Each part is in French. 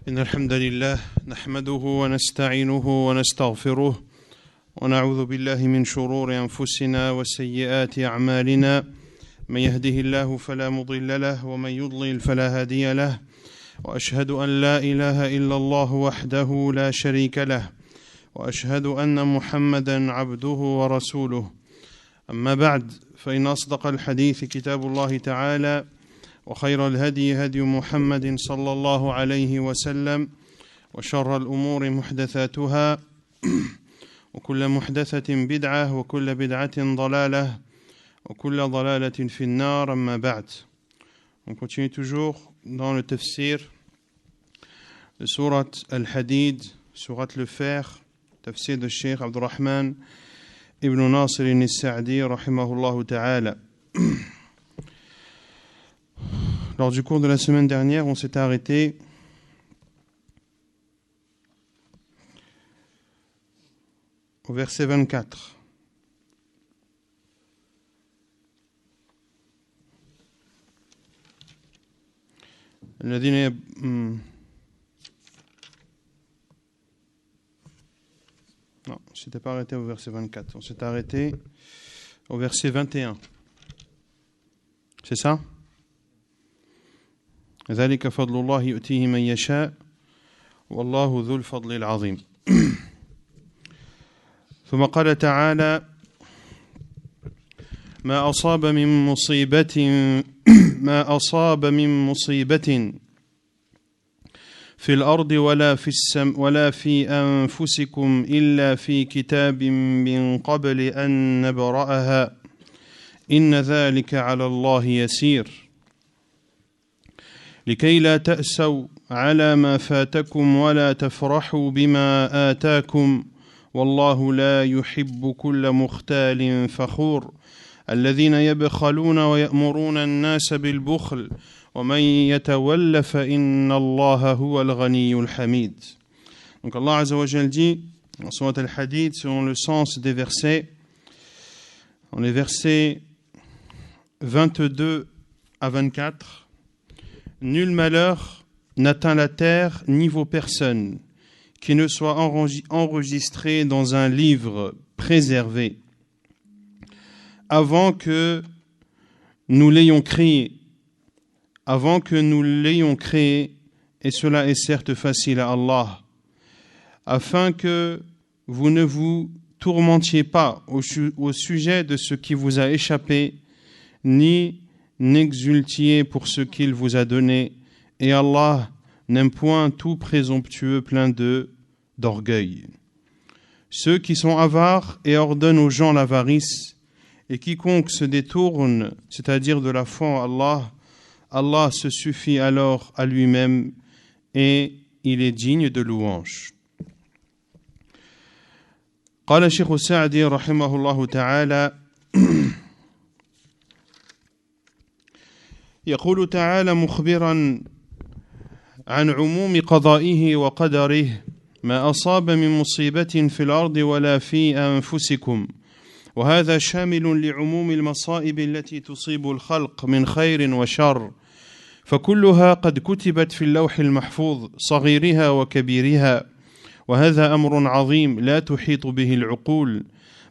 إن الحمد لله نحمده ونستعينه ونستغفره ونعوذ بالله من شرور أنفسنا وسيئات أعمالنا من يهده الله فلا مضل له ومن يضلل فلا هادي له وأشهد أن لا إله إلا الله وحده لا شريك له وأشهد أن محمدا عبده ورسوله أما بعد فإن أصدق الحديث كتاب الله تعالى وخير الهدي هدي محمد صلى الله عليه وسلم وشر الأمور محدثاتها وكل محدثة بدعة وكل بدعة ضلالة وكل ضلالة في النار أما بعد. On continue toujours dans le tafsir de Surat Al-Hadid, Surat le Fer, tafsir de Cheikh Abdurrahman ibn Nasir al-Sa'di rahimahullah ta'ala. Lors du cours de la semaine dernière, on s'est arrêté au verset 24. Non, on ne s'était pas arrêté au verset 24. On s'est arrêté au verset 21. C'est ça? ذلك فضل الله يؤتيه من يشاء والله ذو الفضل العظيم. ثم قال تعالى ما أصاب من مصيبة في الأرض ولا في أنفسكم إلا في كتاب من قبل أن نبرأها إن ذلك على الله يسير لكي لا تأسوا على ما فاتكم ولا تفرحوا بما آتاكم والله لا يحب كل مختال فخور الذين يبخلون ويأمرون الناس بالبخل ومن يتول فإن الله هو الغني الحميد. Donc Allah Azza wa Jal dit dans Surat Al-Hadid selon le sens des versets, dans les versets 22 à 24, nul malheur n'atteint la terre ni vos personnes qui ne soit enregistré dans un livre préservé avant que nous l'ayons créé, et cela est certes facile à Allah, afin que vous ne vous tourmentiez pas au sujet de ce qui vous a échappé, ni n'exultiez pour ce qu'il vous a donné, et Allah n'aime point tout présomptueux plein d'orgueil. Ceux qui sont avares et ordonnent aux gens l'avarice, et quiconque se détourne, c'est-à-dire de la foi en Allah, Allah se suffit alors à lui-même et il est digne de louange. قال الشيخ السعدي رحمه الله تعالى يقول تعالى مخبرا عن عموم قضائه وقدره ما أصاب من مصيبة في الأرض ولا في أنفسكم وهذا شامل لعموم المصائب التي تصيب الخلق من خير وشر فكلها قد كتبت في اللوح المحفوظ صغيرها وكبيرها وهذا أمر عظيم لا تحيط به العقول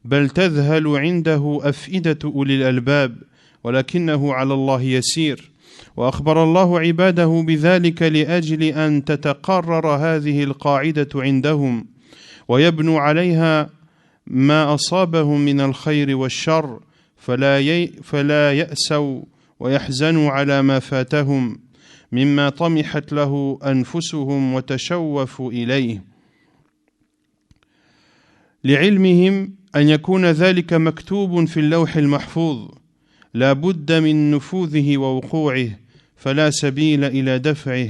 بل تذهل عنده أفئدة أولي الألباب ولكنه على الله يسير وأخبر الله عباده بذلك لأجل أن تتقرر هذه القاعدة عندهم ويبنوا عليها ما أصابهم من الخير والشر فلا يأسوا ويحزنوا على ما فاتهم مما طمحت له أنفسهم وتشوفوا إليه لعلمهم أن يكون ذلك مكتوب في اللوح المحفوظ لا بد من نفوذه ووقوعه فلا سبيل إلى دفعه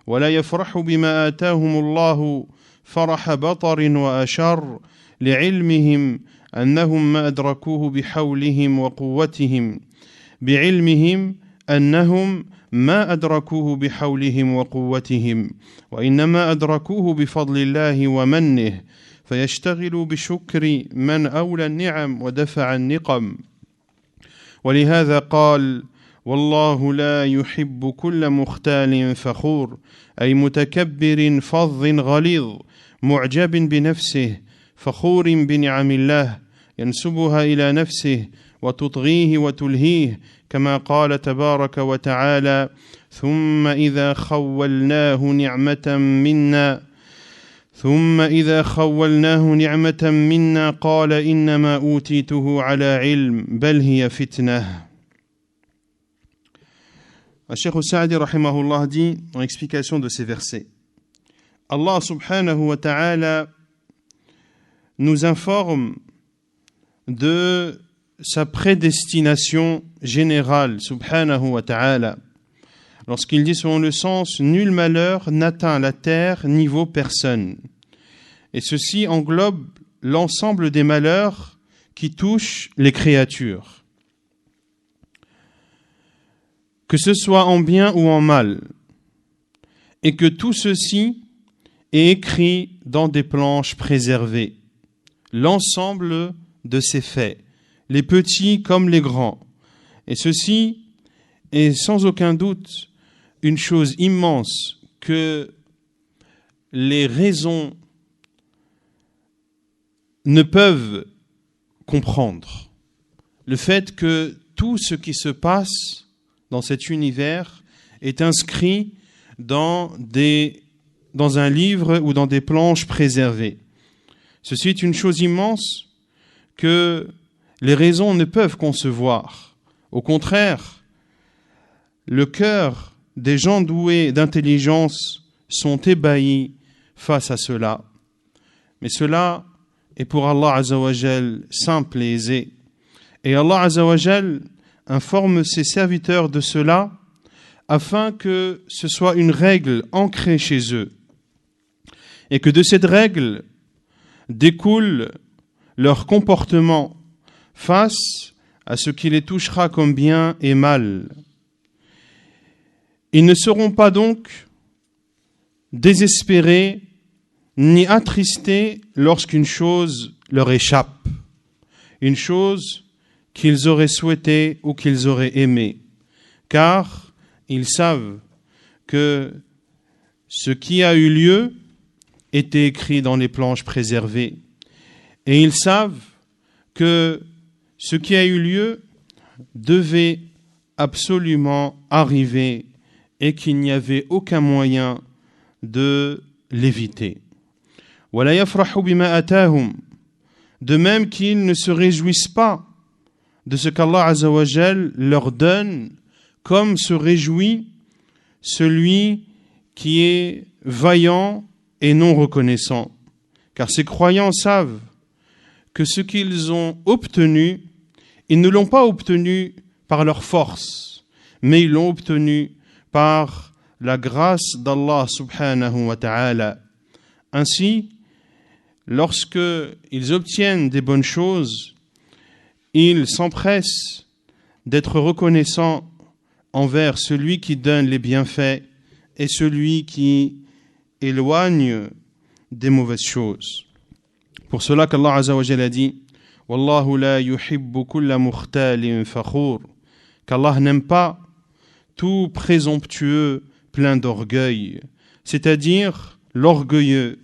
ولا يفرح بما آتاهم الله فرح بطر وأشر لعلمهم أنهم ما أدركوه بحولهم وقوتهم وإنما أدركوه بفضل الله ومنه فيشتغلوا بشكر من أولى النعم ودفع النقم ولهذا قال والله لا يحب كل مختال فخور أي متكبر فظ غليظ معجب بنفسه فخور بنعم الله ينسبها إلى نفسه وتطغيه وتلهيه كما قال تبارك وتعالى ثم إذا خولناه نعمة منا قال إنما أوتيته على علم بل هي فتنة. Cheikh Sa'di rahimahullah dit en explication de ces versets, Allah subhanahu wa ta'ala nous informe de sa prédestination générale subhanahu wa ta'ala lorsqu'il dit selon le sens nul malheur n'atteint la terre ni vaut personne, et ceci englobe l'ensemble des malheurs qui touchent les créatures, que ce soit en bien ou en mal, et que tout ceci est écrit dans des planches préservées, l'ensemble de ces faits, les petits comme les grands. Et ceci est sans aucun doute une chose immense que les raisons ne peuvent comprendre. Le fait que tout ce qui se passe dans cet univers est inscrit dans un livre ou dans des planches préservées. Ceci est une chose immense que les raisons ne peuvent concevoir. Au contraire, le cœur des gens doués d'intelligence sont ébahis face à cela. Mais cela est pour Allah Azza wa Jal simple et aisé. Et Allah Azza wa Jal informe ses serviteurs de cela afin que ce soit une règle ancrée chez eux et que de cette règle découle leur comportement face à ce qui les touchera comme bien et mal. Ils ne seront pas donc désespérés ni attristés lorsqu'une chose leur échappe, une chose qu'ils auraient souhaité ou qu'ils auraient aimé, car ils savent que ce qui a eu lieu était écrit dans les planches préservées, et ils savent que ce qui a eu lieu devait absolument arriver et qu'il n'y avait aucun moyen de l'éviter. وَلَا يَفْرَحُ بِمَا أَتَاهُمْ, de même qu'ils ne se réjouissent pas de ce qu'Allah Azza wa Jal leur donne, comme se réjouit celui qui est vaillant et non reconnaissant. Car ces croyants savent que ce qu'ils ont obtenu, ils ne l'ont pas obtenu par leur force, mais ils l'ont obtenu par la grâce d'Allah subhanahu wa ta'ala. Ainsi, lorsque ils obtiennent des bonnes choses, ils s'empressent d'être reconnaissants envers celui qui donne les bienfaits et celui qui éloigne des mauvaises choses. Pour cela qu'Allah Azza wa Jalla a dit « Wallahu la yuhibbu kulla mukhtalin fakhur » qu'Allah n'aime pas tout présomptueux plein d'orgueil, c'est-à-dire l'orgueilleux,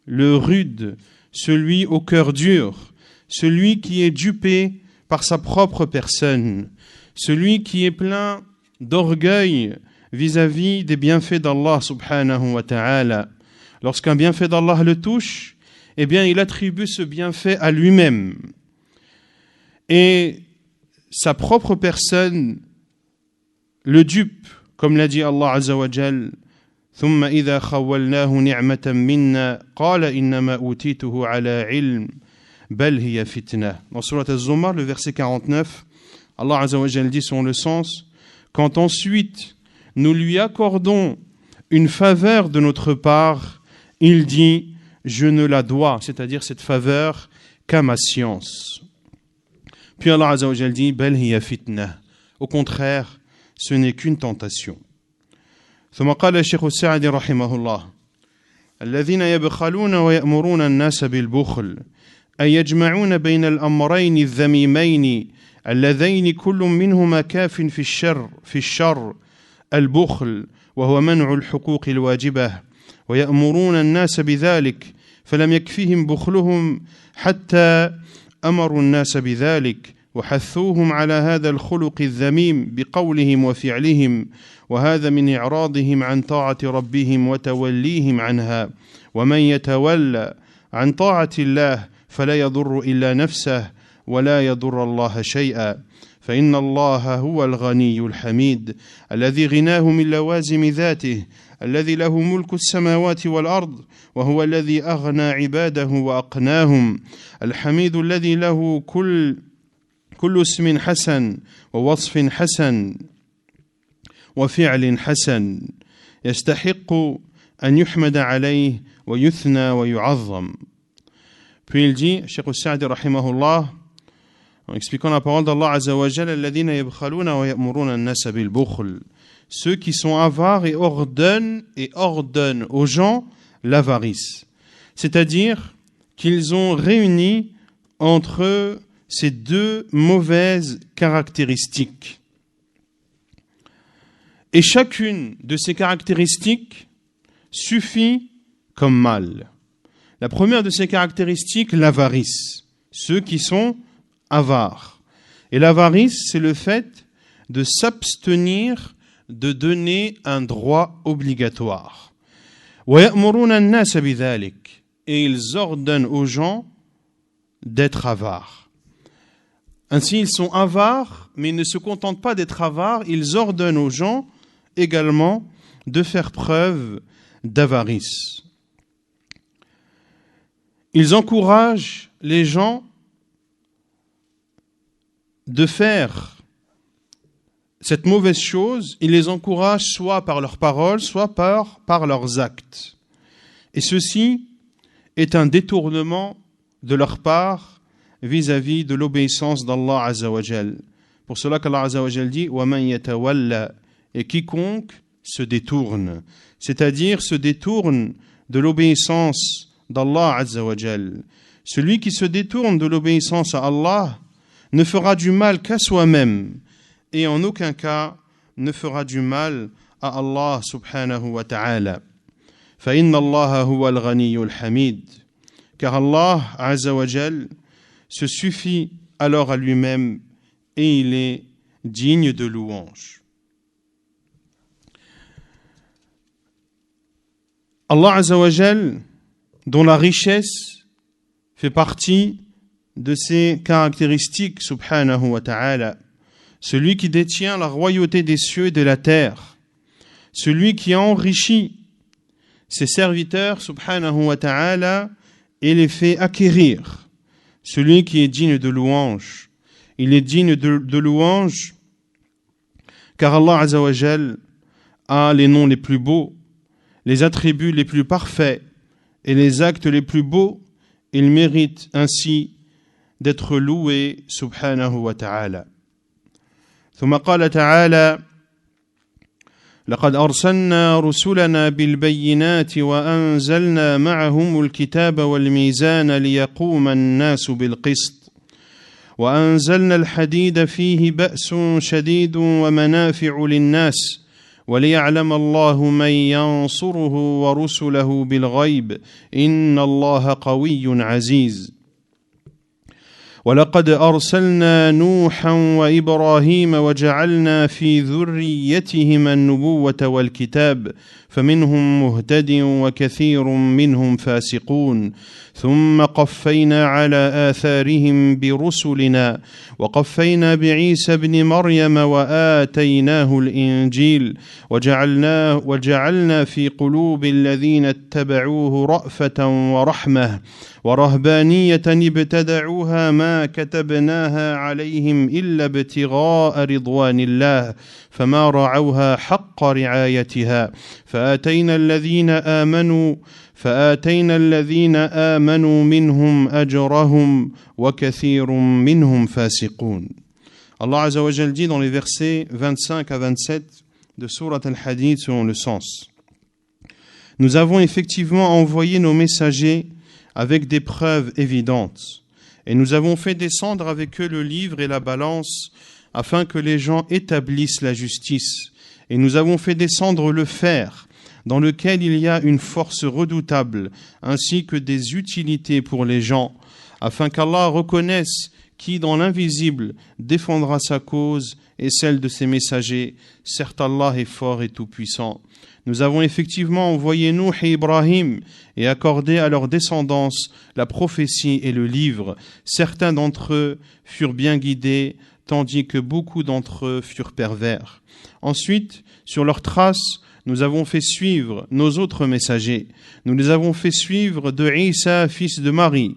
le rude, celui au cœur dur, celui qui est dupé par sa propre personne, celui qui est plein d'orgueil vis-à-vis des bienfaits d'Allah subhanahu wa ta'ala. Lorsqu'un bienfait d'Allah le touche, eh bien il attribue ce bienfait à lui-même. Et sa propre personne le dupe, comme l'a dit Allah Azza wa Jal, ثم إذا خولناه نعمة منا قال إنما أوتيته على علم بل هي فتنة. Dans Surat Az-Zumar, le verset 49, Allah Azza wa Jal dit selon le sens, quand ensuite nous lui accordons une faveur de notre part, il dit je ne la dois, c'est-à-dire cette faveur, qu'à ma science. Puis Allah Azza wa Jal dit bel hiya fitna, au contraire ce n'est qu'une tentation. ثم قال الشيخ السعدي رحمه الله الذين يبخلون ويأمرون الناس بالبخل أي يجمعون بين الأمرين الذميمين اللذين كل منهما كاف في الشر البخل وهو منع الحقوق الواجبة ويأمرون الناس بذلك فلم يكفهم بخلهم حتى أمروا الناس بذلك وحثوهم على هذا الخلق الذميم بقولهم وفعلهم وهذا من إعراضهم عن طاعة ربهم وتوليهم عنها ومن يتولى عن طاعة الله فلا يضر إلا نفسه ولا يضر الله شيئا فإن الله هو الغني الحميد الذي غناه من لوازم ذاته الذي له ملك السماوات والأرض وهو الذي أغنى عباده وأقناهم الحميد الذي له كل اسم حسن ووصف حسن وفعل حسن يستحق أن يحمد عليه ويثنى ويعظم. Puis il dit, Cheikh Sa'di rahimahullah, en expliquant la parole d'Allah Azza wa Jalla, alladhina yabkhaluna wa ya'muruna an-nasa bil bukhl, ceux qui sont avares et ordonnent aux gens l'avarice. C'est-à-dire qu'ils ont réuni entre eux ces deux mauvaises caractéristiques. Et chacune de ces caractéristiques suffit comme mal. La première de ces caractéristiques, l'avarice. Ceux qui sont avares. Et l'avarice, c'est le fait de s'abstenir de donner un droit obligatoire. وَيَأْمُرُونَ النَّاسَ بِذَلِكَ. Et ils ordonnent aux gens d'être avares. Ainsi, ils sont avares, mais ils ne se contentent pas d'être avares, ils ordonnent aux gens également de faire preuve d'avarice. Ils encouragent les gens de faire cette mauvaise chose, ils les encouragent soit par leurs paroles, soit par leurs actes. Et ceci est un détournement de leur part vis-à-vis de l'obéissance d'Allah Azza wa Jal. Pour cela qu'Allah Azza wa Jal dit « وَمَنْ يَتَوَلَّ » et quiconque se détourne, c'est-à-dire se détourne de l'obéissance d'Allah Azza wa Jal. Celui qui se détourne de l'obéissance à Allah ne fera du mal qu'à soi-même et en aucun cas ne fera du mal à Allah subhanahu wa ta'ala. فَإِنَّ اللَّهَ هُوَ الْغَنِيُّ الْحَمِيدُ. Car Allah Azza wa Jal se suffit alors à lui-même et il est digne de louange. Allah Azza wa Jal, dont la richesse fait partie de ses caractéristiques, subhanahu wa ta'ala, celui qui détient la royauté des cieux et de la terre, celui qui a enrichi ses serviteurs, subhanahu wa ta'ala, et les fait acquérir, celui qui est digne de louange. Il est digne de louange car Allah Azza wa Jal a les noms les plus beaux, les attributs les plus parfaits et les actes les plus beaux. Il mérite ainsi d'être loué subhanahu wa ta'ala. ثم قال تعالى لقد أرسلنا رسلنا بالبينات وأنزلنا معهم الكتاب والميزان ليقوم الناس بالقسط وأنزلنا الحديد فيه بأس شديد ومنافع للناس وليعلم الله من ينصره ورسله بالغيب إن الله قوي عزيز ولقد أرسلنا نوحا وإبراهيم وجعلنا في ذريتهما النبوة والكتاب فمنهم مهتد وكثير منهم فاسقون ثم قفينا على آثارهم برسلنا وقفينا بعيسى ابن مريم وآتيناه الإنجيل وجعلنا في قلوب الذين اتبعوه رأفة ورحمة ورهبانية ابتدعوها ما كتبناها عليهم إلا ابتغاء رضوان الله فما رعوها حق رعايتها فآتينا الذين آمنوا منهم أجرهم وكثير منهم فاسقون. Allah Azza wa Jal dit dans les versets 25 à 27 de Sourate Al-Hadid selon le sens: Nous avons effectivement envoyé nos messagers avec des preuves évidentes Et nous avons fait descendre avec eux le livre et la balance, afin que les gens établissent la justice. Et nous avons fait descendre le fer, dans lequel il y a une force redoutable, ainsi que des utilités pour les gens, afin qu'Allah reconnaisse qui, dans l'invisible, défendra sa cause et celle de ses messagers. Certes, Allah est fort et tout-puissant. Nous avons effectivement envoyé Nuh et Ibrahim et accordé à leur descendance la prophétie et le livre. Certains d'entre eux furent bien guidés, tandis que beaucoup d'entre eux furent pervers. Ensuite, sur leurs traces, nous avons fait suivre nos autres messagers. Nous les avons fait suivre de Isa, fils de Marie,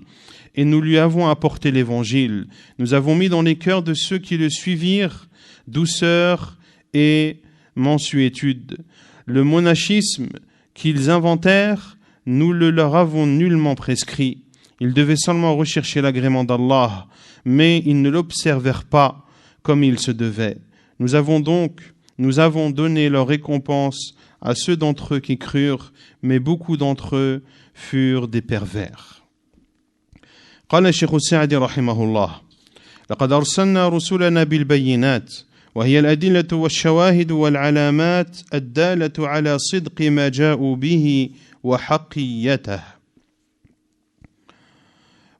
et nous lui avons apporté l'évangile. Nous avons mis dans les cœurs de ceux qui le suivirent douceur et mansuétude. Le monachisme qu'ils inventèrent, nous le leur avons nullement prescrit. Ils devaient seulement rechercher l'agrément d'Allah, mais ils ne l'observèrent pas comme il se devait. Nous avons donné leur récompense à ceux d'entre eux qui crurent, mais beaucoup d'entre eux furent des pervers. قال الشيخ السعدي رحمه الله: لقد أرسلنا رسلنا بالبينات وهي الأدلة والشواهد والعلامات الدالة على صدق ما جاءوا به وحقيته،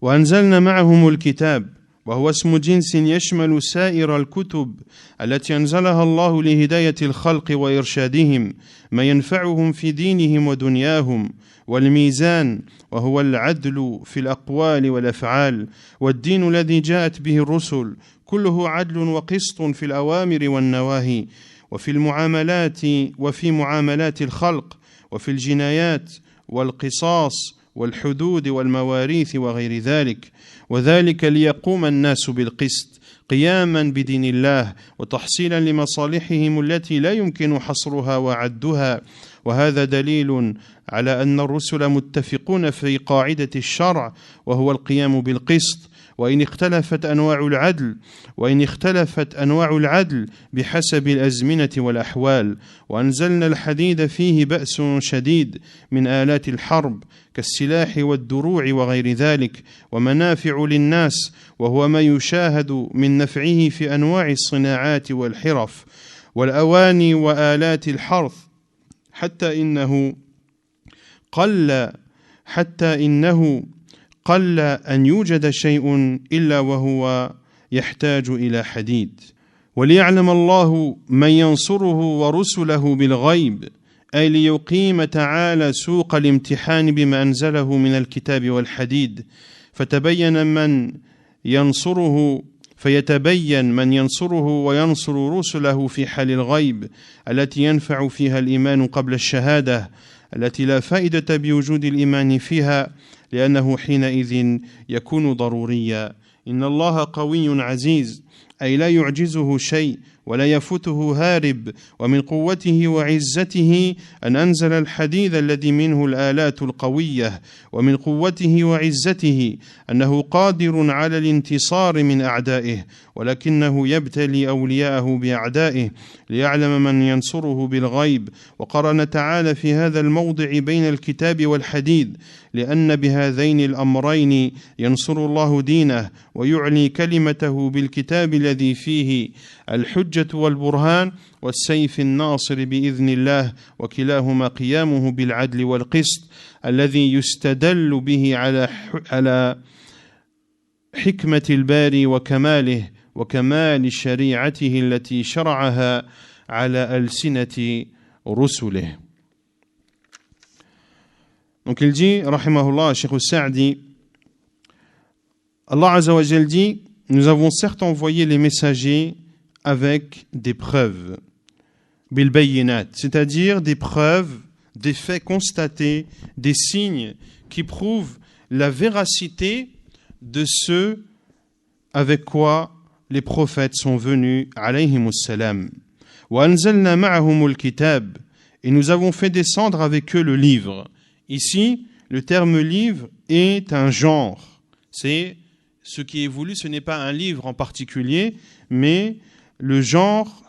وأنزلنا معهم الكتاب وهو اسم جنس يشمل سائر الكتب التي أنزلها الله لهداية الخلق وإرشادهم ما ينفعهم في دينهم ودنياهم، والميزان وهو العدل في الأقوال والأفعال، والدين الذي جاءت به الرسل كله عدل وقسط في الأوامر والنواهي، وفي معاملات الخلق، وفي الجنايات والقصاص والحدود والمواريث وغير ذلك، وذلك ليقوم الناس بالقسط قياما بدين الله وتحصيلا لمصالحهم التي لا يمكن حصرها وعدها. وهذا دليل على أن الرسل متفقون في قاعدة الشرع وهو القيام بالقسط، وإن اختلفت أنواع العدل بحسب الأزمنة والأحوال. وأنزلنا الحديد فيه بأس شديد من آلات الحرب كالسلاح والدروع وغير ذلك، ومنافع للناس، وهو ما يشاهد من نفعه في أنواع الصناعات والحرف والأواني وآلات الحرث، حتى إنه قل أن يوجد شيء إلا وهو يحتاج إلى حديد. وليعلم الله من ينصره ورسله بالغيب، أي ليقيم تعالى سوق الامتحان بما أنزله من الكتاب والحديد، فيتبين من ينصره وينصر رسله في حال الغيب التي ينفع فيها الإيمان قبل الشهادة، التي لا فائدة بوجود الإيمان فيها لأنه حينئذ يكون ضروريا. إن الله قوي عزيز، أي لا يعجزه شيء ولا يفوته هارب، ومن قوته وعزته أن أنزل الحديد الذي منه الآلات القوية، ومن قوته وعزته أنه قادر على الانتصار من أعدائه، ولكنه يبتلي أولياءه بأعدائه ليعلم من ينصره بالغيب. وقرن تعالى في هذا الموضع بين الكتاب والحديد، لأن بهذين الأمرين ينصر الله دينه ويعلي كلمته بالكتاب الذي فيه الحجة والبرهان والسيف الناصر بإذن الله، وكلاهما قيامه بالعدل والقسط الذي يستدل به على حكمة الباري وكماله وكمال شريعته التي شرعها على ألسنة رسله. Donc il dit, rahimahullah, Cheikh al-Sa'di, Allah Azza wa Jal dit, nous avons certes envoyé les messagers avec des preuves, bil bayyinat, c'est-à-dire des preuves, des faits constatés, des signes qui prouvent la véracité de ceux avec quoi les prophètes sont venus, alayhimus salam. Wa anzalna ma'ahumul kitab, et nous avons fait descendre avec eux le livre. Ici, le terme livre est un genre. C'est ce qui est voulu, ce n'est pas un livre en particulier, mais le genre,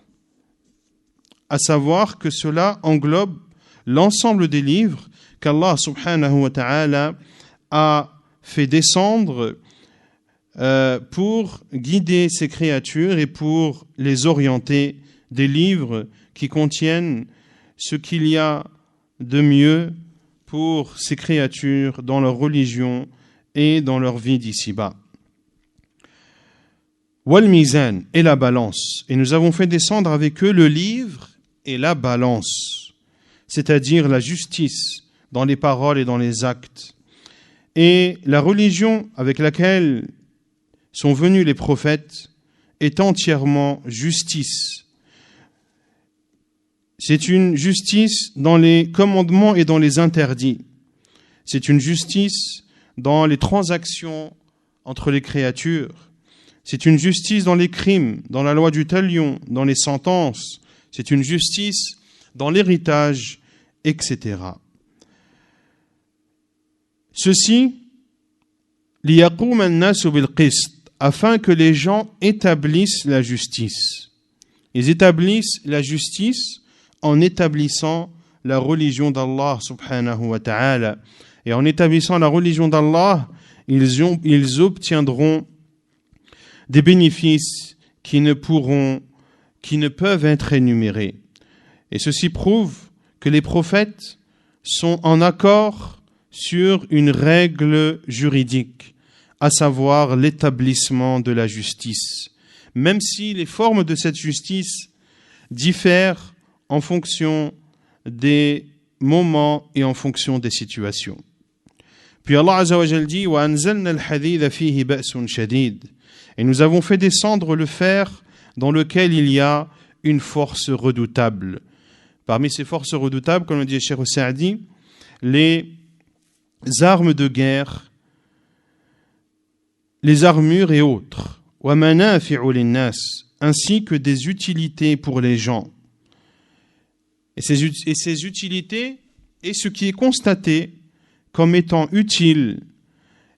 à savoir que cela englobe l'ensemble des livres qu'Allah subhanahu wa ta'ala a fait descendre pour guider ces créatures et pour les orienter, des livres qui contiennent ce qu'il y a de mieux pour ces créatures dans leur religion et dans leur vie d'ici-bas. Wal mizan, et la balance. Et nous avons fait descendre avec eux le livre et la balance, c'est-à-dire la justice dans les paroles et dans les actes. Et la religion avec laquelle sont venus les prophètes est entièrement justice. C'est une justice dans les commandements et dans les interdits. C'est une justice dans les transactions entre les créatures. C'est une justice dans les crimes, dans la loi du talion, dans les sentences. C'est une justice dans l'héritage, etc. Ceci, liyaqum an-nasu bil-qist, afin que les gens établissent la justice. Ils établissent la justice en établissant la religion d'Allah subhanahu wa ta'ala. Et en établissant la religion d'Allah, ils obtiendront des bénéfices qui ne peuvent être énumérés. Et ceci prouve que les prophètes sont en accord sur une règle juridique, à savoir l'établissement de la justice, même si les formes de cette justice diffèrent en fonction des moments et en fonction des situations. Puis Allah Azza wa Jal dit « Wa anzalna al-hadida fihi ba'sun shadid » et nous avons fait descendre le fer dans lequel il y a une force redoutable. Parmi ces forces redoutables, comme le dit Cheikh Saadi, les armes de guerre, les armures et autres, wa manafi'u lin-nas, ainsi que des utilités pour les gens. Et ces utilités est ce qui est constaté comme étant utile.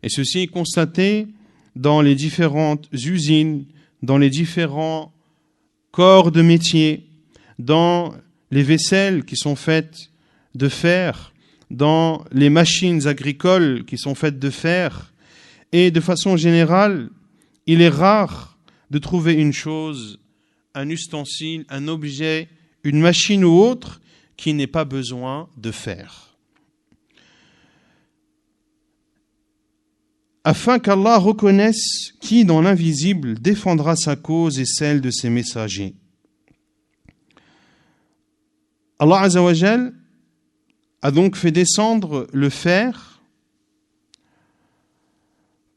Et ceci est constaté dans les différentes usines, dans les différents corps de métier, dans les vaisselles qui sont faites de fer, dans les machines agricoles qui sont faites de fer. Et de façon générale, il est rare de trouver une chose, un ustensile, un objet, une machine ou autre qui n'ait pas besoin de fer. Afin qu'Allah reconnaisse qui dans l'invisible défendra sa cause et celle de ses messagers. Allah Azza wa Jal a donc fait descendre le fer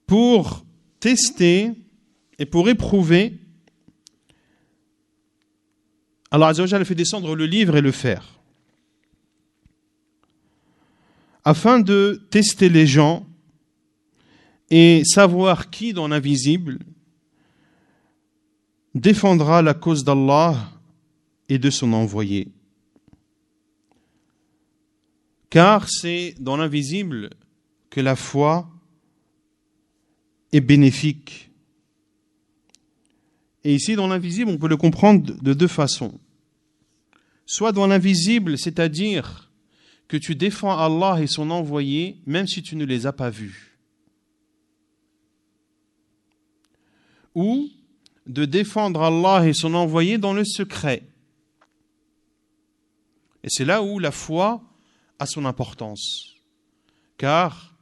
pour tester et pour éprouver. Allah Azza wa Jal a fait descendre le livre et le fer afin de tester les gens et savoir qui dans l'invisible défendra la cause d'Allah et de son envoyé. Car c'est dans l'invisible que la foi est bénéfique. Et ici, dans l'invisible, on peut le comprendre de deux façons. Soit dans l'invisible, c'est-à-dire que tu défends Allah et son envoyé, même si tu ne les as pas vus. Ou de défendre Allah et son envoyé dans le secret. Et c'est là où la foi a son importance. Car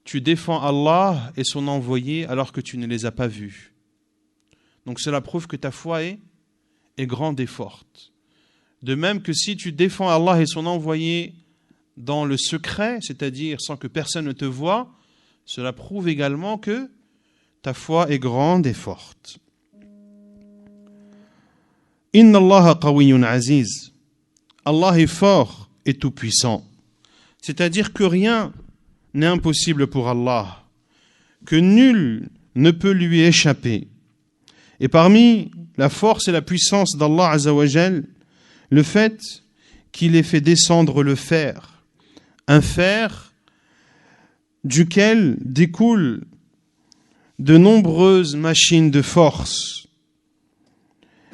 tu défends Allah et son envoyé alors que tu ne les as pas vus. Donc cela prouve que ta foi est grande et forte. De même que si tu défends Allah et son envoyé dans le secret, c'est-à-dire sans que personne ne te voie, cela prouve également que ta foi est grande et forte. Inna Allah qawiyyun aziz. Allah est fort et tout-puissant. C'est-à-dire que rien n'est impossible pour Allah, que nul ne peut lui échapper. Et parmi la force et la puissance d'Allah Azza wa Jal, le fait qu'il ait fait descendre le fer, un fer duquel découlent de nombreuses machines de force.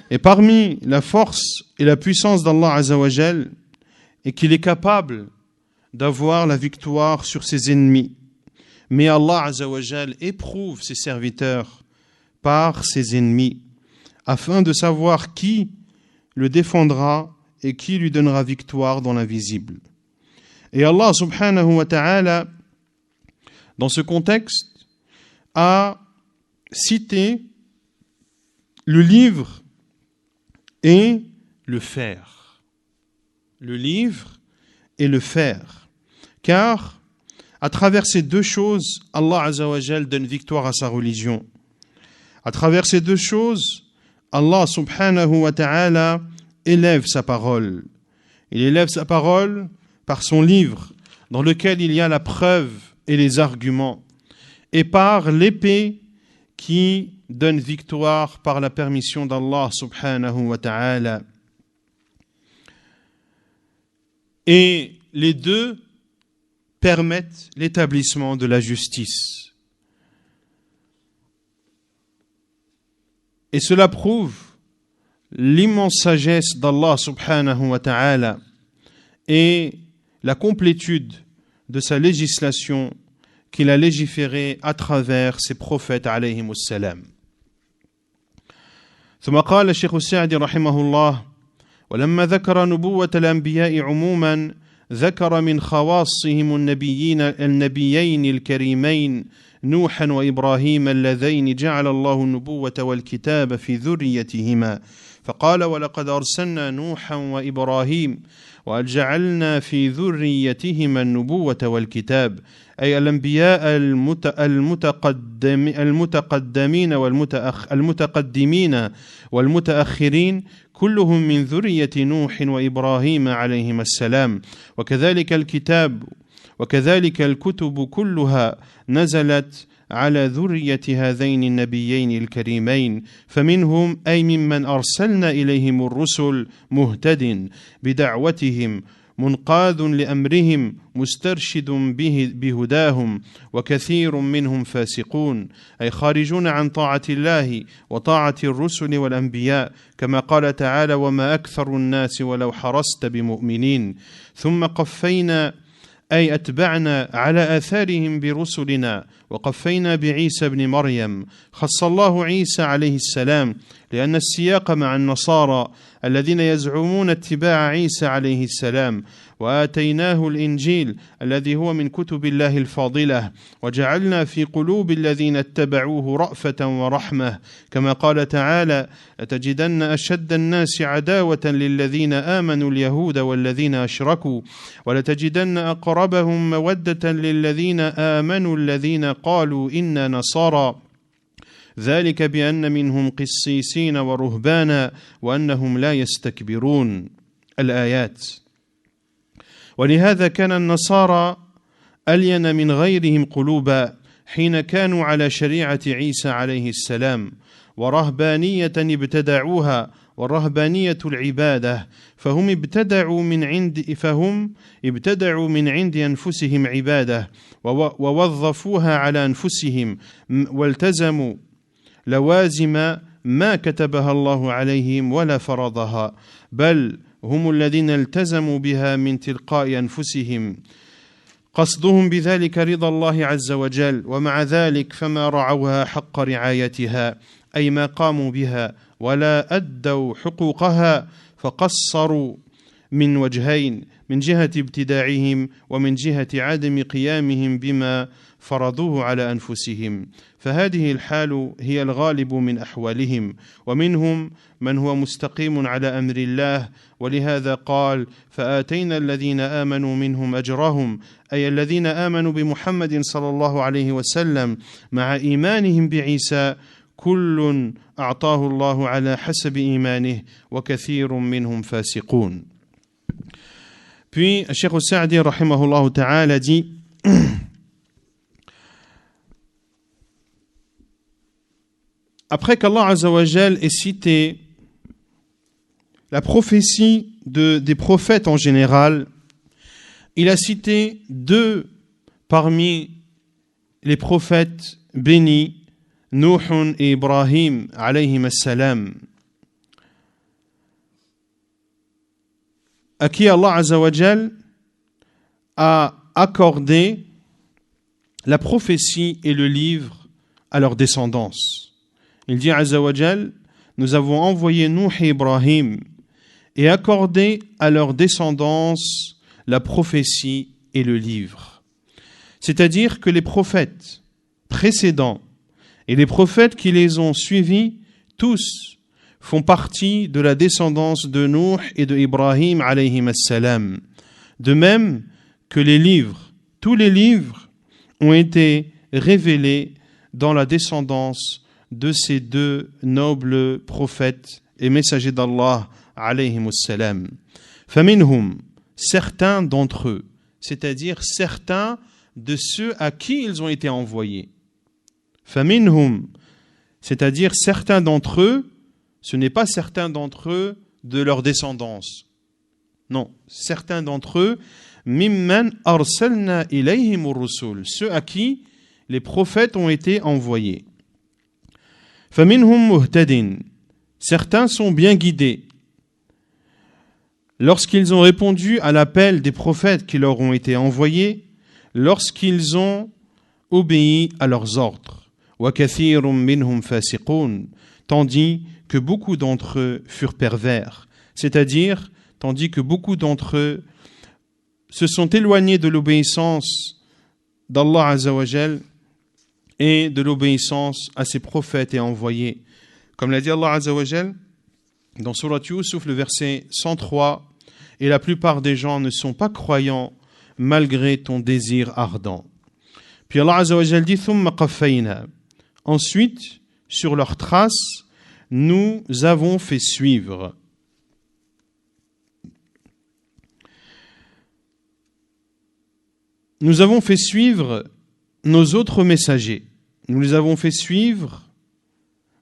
Et parmi la force et la puissance d'Allah Azza wa Jal, est qu'il est capable d'avoir la victoire sur ses ennemis, Mais Allah Azza wa Jal éprouve ses serviteurs par ses ennemis, afin de savoir qui le défendra et qui lui donnera victoire dans l'invisible. Et Allah subhanahu wa ta'ala, dans ce contexte, a cité le livre et le fer. Le livre et le fer. Car, à travers ces deux choses, Allah Azza wa Jal donne victoire à sa religion. À travers ces deux choses, Allah subhanahu wa ta'ala élève sa parole. Il élève sa parole par son livre, dans lequel il y a la preuve et les arguments, et par l'épée qui donne victoire par la permission d'Allah subhanahu wa ta'ala. Et les deux permettent l'établissement de la justice. Et cela prouve l'immense sagesse d'Allah subhanahu wa ta'ala et la complétude de sa législation qu'il a légiférée à travers ses prophètes alayhimus salam. ثم قال الشيخ السعدي رحمه الله: ولما ذكر نبوة الأنبياء عموما ذكر من خواصهم النبيين الكريمين نوحا وإبراهيم اللذين جعل الله النبوة والكتاب في ذريتهما، فقال: ولقد أرسلنا نوحا وإبراهيم وجعلنا في ذريتهما النبوة والكتاب، أي الأنبياء المتقدمين والمتأخرين كلهم من ذرية نوح وإبراهيم عليهما السلام، وكذلك الكتب كلها نزلت على ذرية هذين النبيين الكريمين، فمنهم أي ممن أرسلنا إليهم الرسل مهتد بدعوتهم منقاذ لأمرهم مسترشد بهداهم، وكثير منهم فاسقون، أي خارجون عن طاعة الله وطاعة الرسل والأنبياء، كما قال تعالى: وما أكثر الناس ولو حرصت بمؤمنين. ثم قفينا أي أتبعنا على آثارهم برسلنا، وقفينا بعيسى بن مريم. خص الله عيسى عليه السلام لأن السياق مع النصارى الذين يزعمون اتباع عيسى عليه السلام، وآتيناه الإنجيل الذي هو من كتب الله الفاضلة، وجعلنا في قلوب الذين اتبعوه رأفة ورحمة، كما قال تعالى: لتجدن أشد الناس عداوة للذين آمنوا اليهود والذين أشركوا، ولتجدن أقربهم مودة للذين آمنوا الذين قالوا إنا نصارى، ذلك بأن منهم قسيسين ورهبانا وأنهم لا يستكبرون. الآيات. ولهذا كان النصارى ألين من غيرهم قلوبا حين كانوا على شريعة عيسى عليه السلام، ورهبانية ابتدعوها، والرهبانية العبادة، فهم ابتدعوا من عند أنفسهم عبادة ووظفوها على أنفسهم، والتزموا لوازم ما كتبها الله عليهم ولا فرضها، بل هم الذين التزموا بها من تلقاء أنفسهم، قصدهم بذلك رضا الله عز وجل، ومع ذلك فما رعوها حق رعايتها، أي ما قاموا بها ولا أدوا حقوقها، فقصروا من وجهين: من جهة ابتداعهم ومن جهة عدم قيامهم بما فرضوه على أنفسهم. فهذه الحال هي الغالب من أحوالهم، ومنهم من هو مستقيم على أمر الله، ولهذا قال: فآتينا الذين آمنوا منهم أجرهم، أي الذين آمنوا بمحمد صلى الله عليه وسلم مع إيمانهم بعيسى، كل أعطاه الله على حسب إيمانه وكثير منهم فاسقون. Puis, Cheikh Sa'di rahimahullah ta'ala dit: après qu'Allah Azza wa Jal ait cité la prophétie des prophètes en général, il a cité deux parmi les prophètes bénis, Nuh et Ibrahim alayhim as-salam, à qui Allah Azza wa Jal a accordé la prophétie et le livre à leur descendance. Il dit Azza wa Jal, nous avons envoyé Nuh et Ibrahim et accordé à leur descendance la prophétie et le livre. C'est-à-dire que les prophètes précédents et les prophètes qui les ont suivis, tous font partie de la descendance de Nuh et de Ibrahim alayhim as-salam. De même que les livres, tous les livres ont été révélés dans la descendance de ces deux nobles prophètes et messagers d'Allah alayhim as-salam. Faminhum, certains d'entre eux, c'est-à-dire certains de ceux à qui ils ont été envoyés. Faminhum, c'est-à-dire certains d'entre eux, ce n'est pas certains d'entre eux de leur descendance. Non, certains d'entre eux, mimman arsalna ilayhim ar-rusul, ceux à qui les prophètes ont été envoyés. Faminhum muhtadin, certains sont bien guidés. Lorsqu'ils ont répondu à l'appel des prophètes qui leur ont été envoyés, lorsqu'ils ont obéi à leurs ordres. وَكَثِيرٌ مِّنْهُمْ فَاسِقُونَ, tandis que beaucoup d'entre eux furent pervers, c'est-à-dire tandis que beaucoup d'entre eux se sont éloignés de l'obéissance d'Allah Azza wa Jal et de l'obéissance à ses prophètes et envoyés. Comme l'a dit Allah Azza wa Jal dans Surat Yusuf, le verset 103, et la plupart des gens ne sont pas croyants malgré ton désir ardent. Puis Allah Azza wa Jal dit thumma qaffayna. Ensuite, sur leurs traces, nous avons fait suivre. Nous avons fait suivre nos autres messagers. Nous les avons fait suivre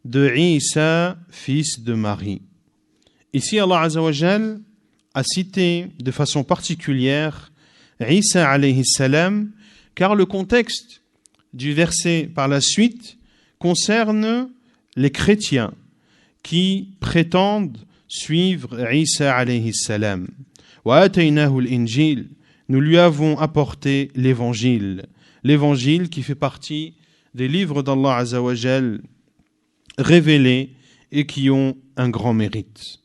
de Isa, fils de Marie. Ici, Allah Azza wa Jal a cité de façon particulière Isa alayhi salam, car le contexte du verset par la suite concerne les chrétiens qui prétendent suivre Isa alayhi salam. Wa ataynahu al-injil, nous lui avons apporté l'évangile. L'évangile qui fait partie des livres d'Allah Azza wa Jal révélés et qui ont un grand mérite.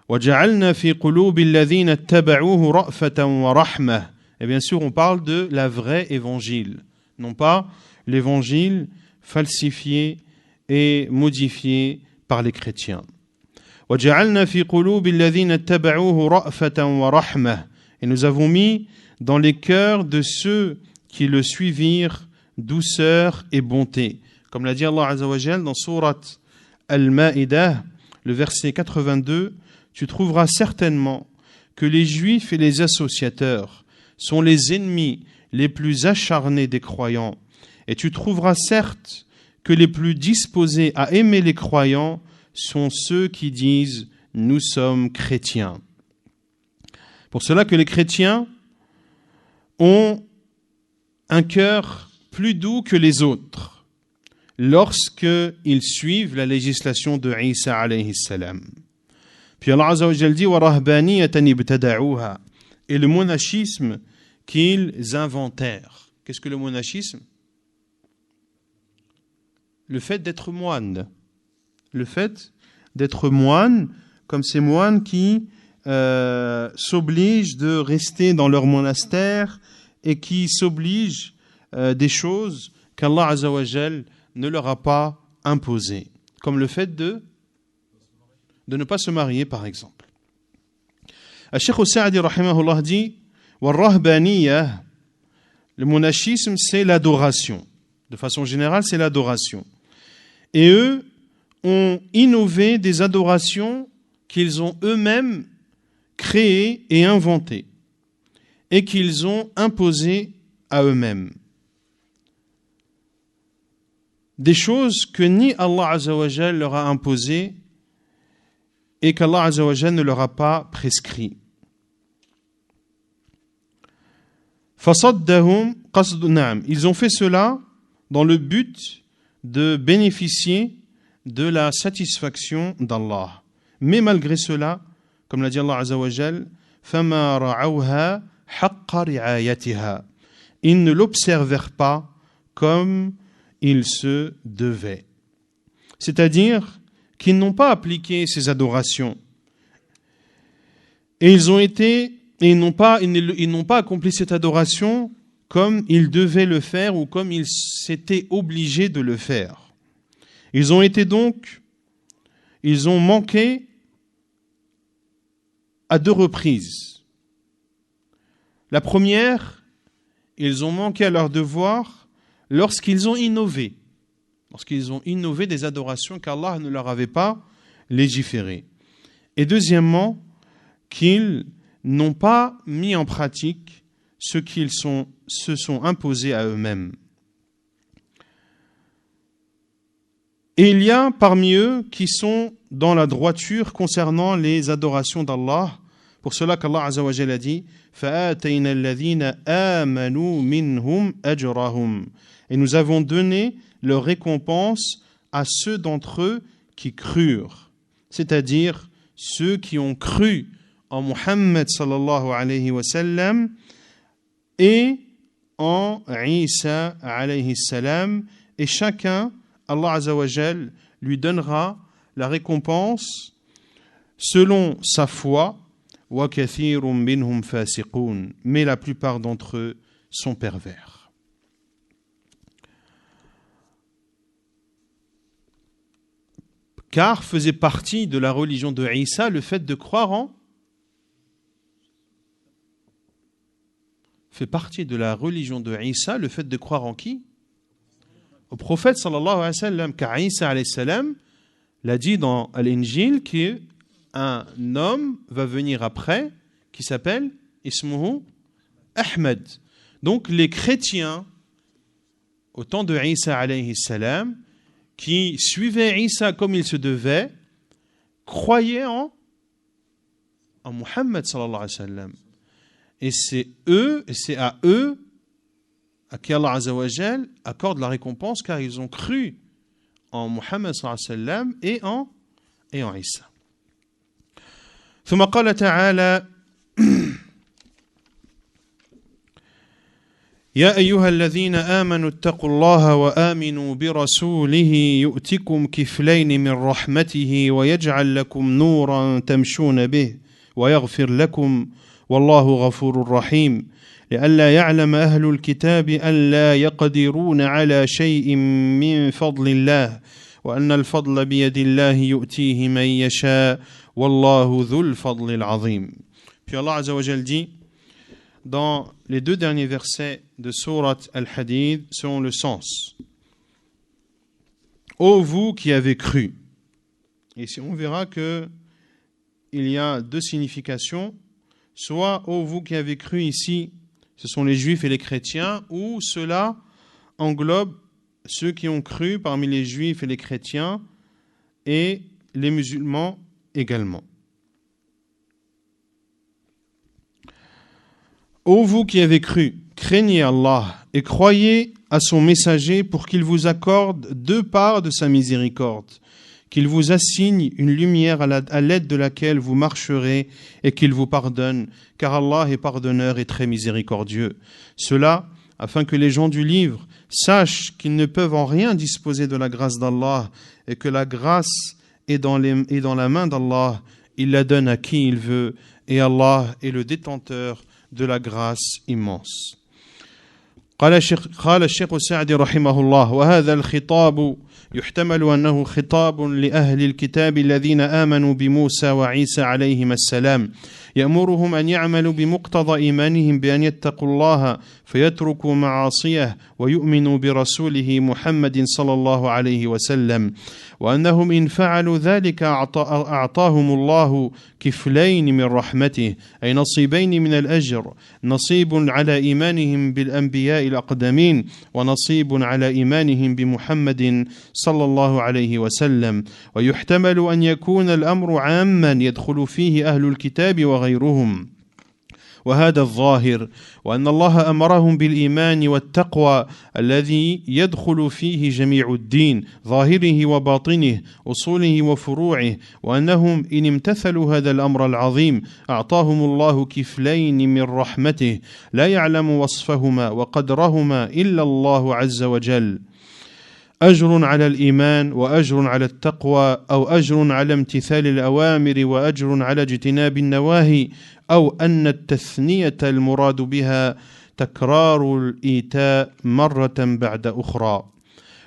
وَجَعَلْنَا فِي قُلُوبِ الَّذِينَ اتَّبَعُوهُ رَأْفَةً وَرَحْمَةً. Et bien sûr, on parle de la vraie évangile, non pas l'évangile falsifié et modifié par les chrétiens. وَجَعَلْنَا فِي قُلُوبِ الَّذِينَ اتَّبَعُوهُ رَأْفَةً وَرَحْمَةً. Et nous avons mis dans les cœurs de ceux qui le suivirent douceur et bonté. Comme l'a dit Allah Azza wa Jal dans Surat Al-Ma'idah, le verset 82, tu trouveras certainement que les Juifs et les associateurs sont les ennemis les plus acharnés des croyants. Et tu trouveras certes que les plus disposés à aimer les croyants sont ceux qui disent « nous sommes chrétiens ». Pour cela que les chrétiens ont un cœur plus doux que les autres lorsqu'ils suivent la législation de Isa alayhi salam. Puis Allah Azza wa Jal dit وَرَهْبَانِيَّةً ابْتَدَعُوهَا, et le monachisme qu'ils inventèrent. Qu'est-ce que le monachisme? Le fait d'être moine. Le fait d'être moine, comme ces moines qui s'obligent de rester dans leur monastère et qui s'obligent des choses qu'Allah Azza wa Jal ne leur a pas imposées, comme le fait de ne pas se marier, par exemple. Al-Cheikh Al-Sa'di rahimahullah dit وَالرَّهْبَانِيَّةِ, le monachisme, c'est l'adoration. De façon générale, c'est l'adoration. Et eux ont innové des adorations qu'ils ont eux-mêmes créées et inventées et qu'ils ont imposées à eux-mêmes. Des choses que ni Allah Azza wa Jal leur a imposées et qu'Allah Azza wa Jal ne leur a pas prescrit. فَصَدَّهُمْ قَصْدُ نَعْمٍ, ils ont fait cela dans le but de bénéficier de la satisfaction d'Allah. Mais malgré cela, comme l'a dit Allah Azza wa Jal, فَمَا رَعَوْهَا حَقَّ رِعَايَتِهَا, ils ne l'observèrent pas comme il se devait. C'est-à-dire qu'ils n'ont pas appliqué ces adorations. Et ils n'ont pas accompli cette adoration comme ils devaient le faire ou comme ils s'étaient obligés de le faire. Ils ont manqué à 2 reprises. La première, ils ont manqué à leur devoir lorsqu'ils ont innové des adorations qu'Allah ne leur avait pas légiférées. Et deuxièmement, qu'ils n'ont pas mis en pratique ce qu'ils se sont imposés à eux-mêmes. Et il y a parmi eux qui sont dans la droiture concernant les adorations d'Allah. Pour cela qu'Allah Azza wa Jalla a dit فَآتَيْنَا الَّذِينَ آمَنُوا مِنْهُمْ أَجْرَهُمْ. Et nous avons donné leur récompense à ceux d'entre eux qui crurent, c'est-à-dire ceux qui ont cru en Muhammad sallallahu alayhi wa sallam et en Isa alayhi salam, et chacun, Allah Azza wa Jal, lui donnera la récompense selon sa foi. Wa kathirun minhum fasiqun, mais la plupart d'entre eux sont pervers. Car faisait partie de la religion de Isa le fait de croire en qui? Au prophète sallallahu alayhi wa sallam, car Isa alayhi salam l'a dit dans l'Injil qu'un homme va venir après qui s'appelle Ismuhu Ahmed. Donc les chrétiens au temps de Isa alayhi salam qui suivaient Isa comme il se devait croyaient en Muhammad sallallahu alayhi wa sallam. Et c'est à eux à qui Allah Azza wa Jal accorde la récompense, car ils ont cru en Muhammad sallallahu alayhi wa sallam et en Isa. ثم قال تعالى يا أيها الذين آمنوا اتقوا الله وآمنوا برسوله يؤتكم كفلين من رحمته ويجعل لكم نورا تمشون به ويغفر لكم والله غفور رحيم لئلا يعلم أهل الكتاب ألا يقدرون على شيء من فضل الله وأن الفضل بيد الله يؤتيه من يشاء والله ذو الفضل العظيم. Puis Allah Azza wa Jal dit dans les 2 derniers versets de sourate Al-Hadid selon le sens: ô vous qui avez cru. Et ici on verra que il y a 2 significations, soit ô vous qui avez cru ici, ce sont les juifs et les chrétiens, ou cela englobe ceux qui ont cru parmi les juifs et les chrétiens et les musulmans également. Ô vous qui avez cru, craignez Allah et croyez à son messager pour qu'il vous accorde 2 parts de sa miséricorde, qu'il vous assigne une lumière à l'aide de laquelle vous marcherez et qu'il vous pardonne, car Allah est pardonneur et très miséricordieux. Cela afin que les gens du livre sachent qu'ils ne peuvent en rien disposer de la grâce d'Allah et que la grâce est dans la main d'Allah. Il la donne à qui il veut et Allah est le détenteur de la grâce immense. قال الشيخ السعدي رحمه الله وهذا الخطاب يحتمل أنه خطاب لأهل الكتاب الذين آمنوا بموسى وعيسى عليهما السلام يأمرهم أن يعملوا بمقتضى إيمانهم بأن يتقوا الله فيتركوا معاصيه ويؤمنوا برسوله محمد صلى الله عليه وسلم وأنهم إن فعلوا ذلك أعطاهم الله كفلين من رحمته أي نصيبين من الأجر نصيب على إيمانهم بالأنبياء الأقدمين ونصيب على إيمانهم بمحمد صلى الله عليه وسلم ويحتمل أن يكون الأمر عاما يدخل فيه أهل الكتاب وغيرهم وهذا الظاهر وأن الله أمرهم بالإيمان والتقوى الذي يدخل فيه جميع الدين ظاهره وباطنه أصوله وفروعه وأنهم إن امتثلوا هذا الأمر العظيم أعطاهم الله كفلين من رحمته لا يعلم وصفهما وقدرهما إلا الله عز وجل أجر على الإيمان وأجر على التقوى أو أجر على امتثال الأوامر وأجر على اجتناب النواهي أو أن التثنية المراد بها تكرار الإيتاء مرة بعد أخرى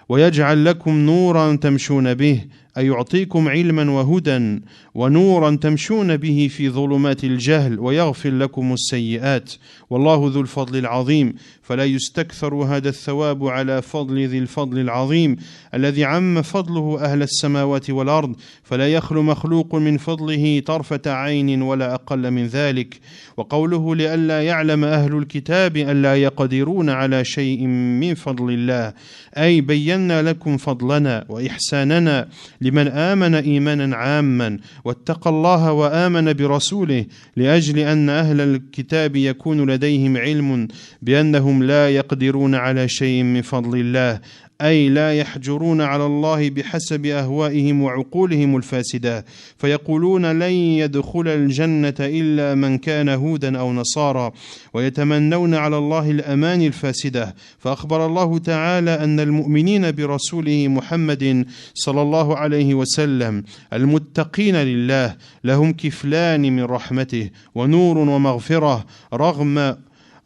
ويجعل لكم نورا تمشون به أي يعطيكم علما وهدى ونورا تمشون به في ظلمات الجهل ويغفر لكم السيئات والله ذو الفضل العظيم فلا يستكثر هذا الثواب على فضل ذي الفضل العظيم الذي عم فضله أهل السماوات والأرض فلا يخلو مخلوق من فضله طرفة عين ولا أقل من ذلك وقوله لئلا يعلم أهل الكتاب ألا يقدرون على شيء من فضل الله أي بينا لكم فضلنا وإحساننا لمن آمن إيمانا عاما واتقى الله وآمن برسوله لأجل أن أهل الكتاب يكون لديهم علم بأنهم لا يقدرون على شيء من فضل الله أي لا يحجرون على الله بحسب أهوائهم وعقولهم الفاسدة فيقولون لن يدخل الجنة إلا من كان هودا أو نصارى ويتمنون على الله الأماني الفاسدة فأخبر الله تعالى أن المؤمنين برسوله محمد صلى الله عليه وسلم المتقين لله لهم كفلان من رحمته ونور ومغفرة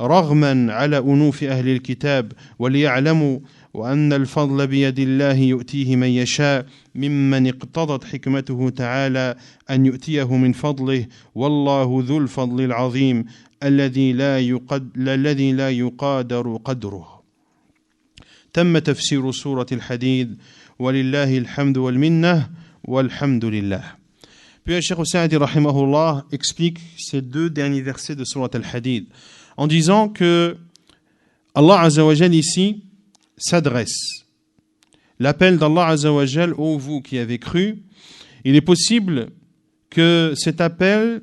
رغما على أنوف أهل الكتاب وليعلموا وأن الفضل بيد الله يؤتيه من يشاء ممن اقتضت حكمته تعالى أن يؤتيه من فضله والله ذو الفضل العظيم الذي لا يقادر قدره. تم تفسير سورة الحديد ولله الحمد والمنة والحمد لله. Puis le Cheikh Saadi rahimahullah explique ces deux derniers versets de Surat al-Hadid en disant que Allah Azza wa Jal ici s'adresse. L'appel d'Allah Azza wa Jal, ô vous qui avez cru, il est possible que cet appel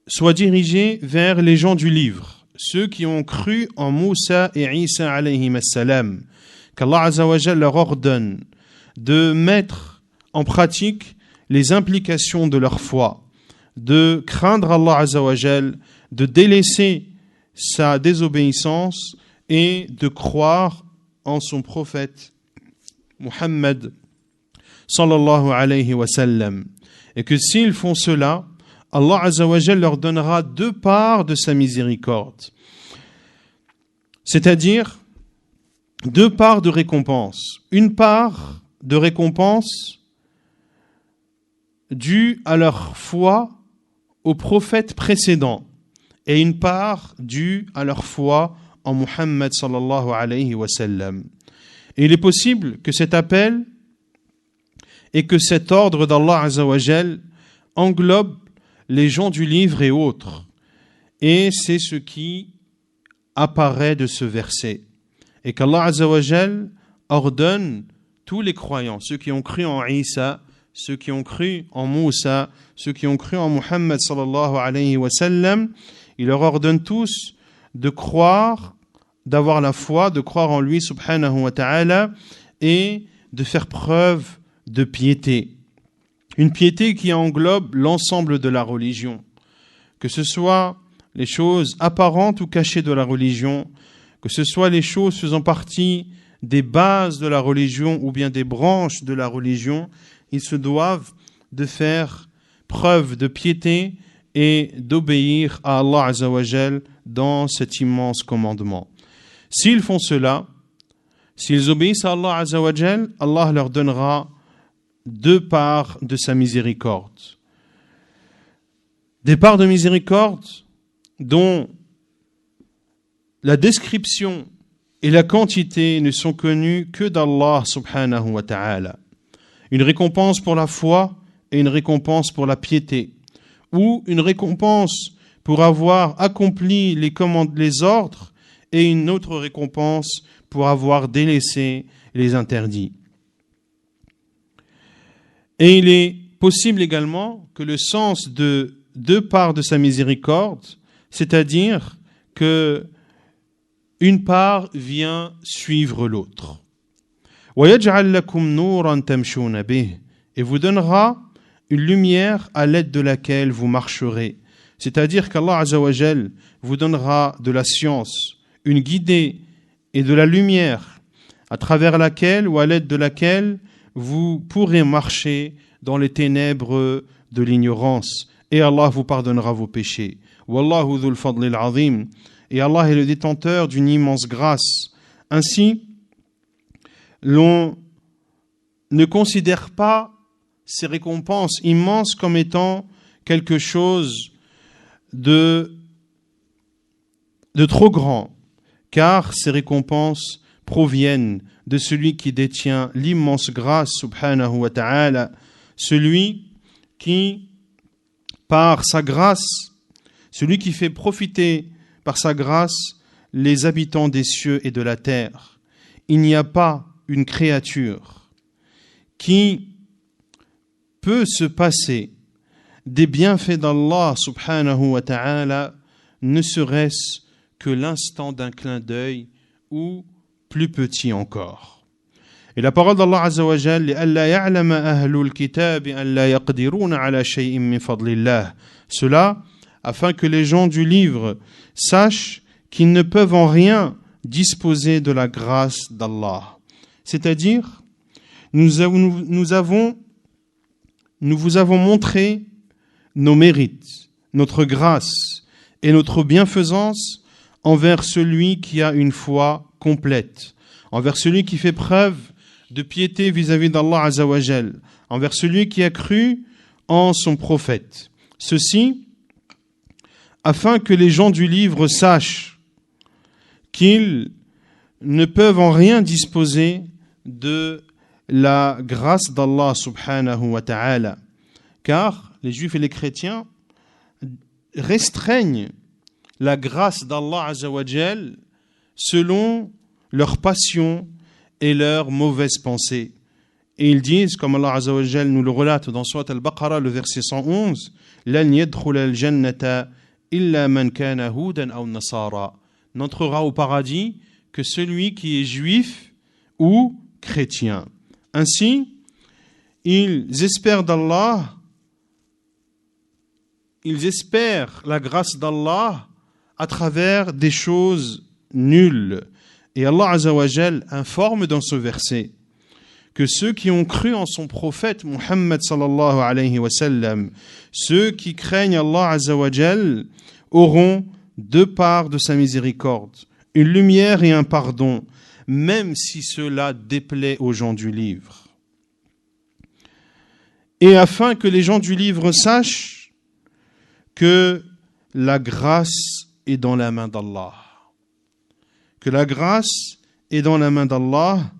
soit dirigé vers les gens du livre, ceux qui ont cru en Moussa et Isa alayhim as-salam, qu'Allah Azza wa Jal leur ordonne de mettre en pratique les implications de leur foi, de craindre Allah Azza wa Jal, de délaisser sa désobéissance et de croire en son prophète Muhammad sallallahu alayhi wa sallam. Et que s'ils font cela, Allah Azza wa Jal leur donnera deux parts de sa miséricorde. C'est-à-dire deux parts de récompense. Une part de récompense due à leur foi aux prophètes précédents et une part due à leur foi en Muhammad sallallahu alayhi wa sallam. Et il est possible que cet appel et que cet ordre d'Allah Azza wa Jal englobe les gens du livre et autres. Et c'est ce qui apparaît de ce verset. Et qu'Allah Azza wa Jal ordonne tous les croyants, ceux qui ont cru en Isa, ceux qui ont cru en Moussa, ceux qui ont cru en Muhammad sallallahu alayhi wa sallam, il leur ordonne tous de croire, d'avoir la foi, de croire en lui subhanahu wa ta'ala et de faire preuve de piété. Une piété qui englobe l'ensemble de la religion, que ce soit les choses apparentes ou cachées de la religion, que ce soit les choses faisant partie des bases de la religion ou bien des branches de la religion, ils se doivent de faire preuve de piété et d'obéir à Allah Azza wa Jal dans cet immense commandement. S'ils font cela, s'ils obéissent à Allah Azza wa Jal, Allah leur donnera deux parts de sa miséricorde. Des parts de miséricorde dont la description et la quantité ne sont connues que d'Allah subhanahu wa ta'ala. Une récompense pour la foi et une récompense pour la piété, ou une récompense pour avoir accompli les ordres et une autre récompense pour avoir délaissé les interdits. Et il est possible également que le sens de deux parts de sa miséricorde c'est-à-dire que une part vient suivre l'autre. وَيَجْعَلْ لَكُمْ نُورًا تَمْشُونَ بِهِ, et vous donnera une lumière à l'aide de laquelle vous marcherez. C'est-à-dire qu'Allah Azza wa Jal vous donnera de la science, une guidée et de la lumière à travers laquelle ou à l'aide de laquelle vous pourrez marcher dans les ténèbres de l'ignorance. Et Allah vous pardonnera vos péchés. Wallahu dhul fadlil azim. Et Allah est le détenteur d'une immense grâce. Ainsi, l'on ne considère pas ces récompenses immenses comme étant quelque chose de trop grand, car ces récompenses proviennent de celui qui détient l'immense grâce, subhanahu wa ta'ala, celui qui, par sa grâce, celui qui fait profiter par sa grâce les habitants des cieux et de la terre. Il n'y a pas une créature qui peut se passer des bienfaits d'Allah subhanahu wa ta'ala, ne serait-ce que l'instant d'un clin d'œil ou plus petit encore. Et la parole d'Allah Azza wa Jal, لِأَلَّا يَعْلَمَ أَهْلُ الْكِتَابِ أَنْ لَا يَقْدِرُونَ عَلَى شَيْءٍ مِّن فَضْلِ اللَّهِ. Cela, afin que les gens du livre sachent qu'ils ne peuvent en rien disposer de la grâce d'Allah. C'est-à-dire, nous vous avons montré nos mérites, notre grâce et notre bienfaisance envers celui qui a une foi complète, envers celui qui fait preuve de piété vis-à-vis d'Allah Azza wa Jal, envers celui qui a cru en son prophète. Ceci, afin que les gens du livre sachent qu'ils ne peuvent en rien disposer de la grâce d'Allah subhanahu wa ta'ala, car les juifs et les chrétiens restreignent la grâce d'Allah Azza wa Jal selon leurs passions et leurs mauvaises pensées. Et ils disent, comme Allah Azza wa Jal nous le relate dans Surat al-Baqarah, le verset 111, لَنْ يَدْخُلَ الْجَنَّةَ إِلَّا مَنْ كَانَ هُودًا أَوْ نَصَارًا, n'entrera au paradis que celui qui est juif ou chrétien. Ainsi, ils espèrent d'Allah, ils espèrent la grâce d'Allah à travers des choses nulles. Et Allah Azza wa Jal informe dans ce verset que ceux qui ont cru en son prophète Muhammad sallallahu alayhi wa sallam, ceux qui craignent Allah Azza wa Jal, auront deux parts de sa miséricorde, une lumière et un pardon, même si cela déplaît aux gens du livre. Et afin que les gens du livre sachent que la grâce est dans la main d'Allah, que la grâce est dans la main d'Allah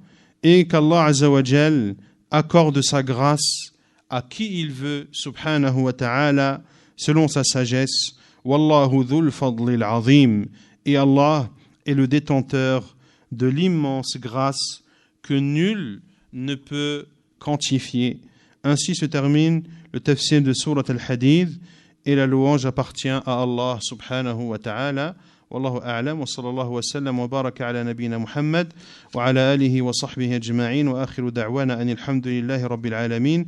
et qu'Allah Azza wa Jal accorde sa grâce à qui il veut, subhanahu wa ta'ala, selon sa sagesse. Wallahu dhul fadlil azim. Et Allah est le détenteur de l'immense grâce que nul ne peut quantifier. Ainsi se termine le tafsir de Surat al-Hadid et la louange appartient à Allah subhanahu wa ta'ala. Wallahu a'lam wa sallallahu wa sallam wa baraka ala nabina Muhammad wa ala alihi wa sahbihi ajma'in wa akhiru da'wana anil hamdulillahi rabbil alamin.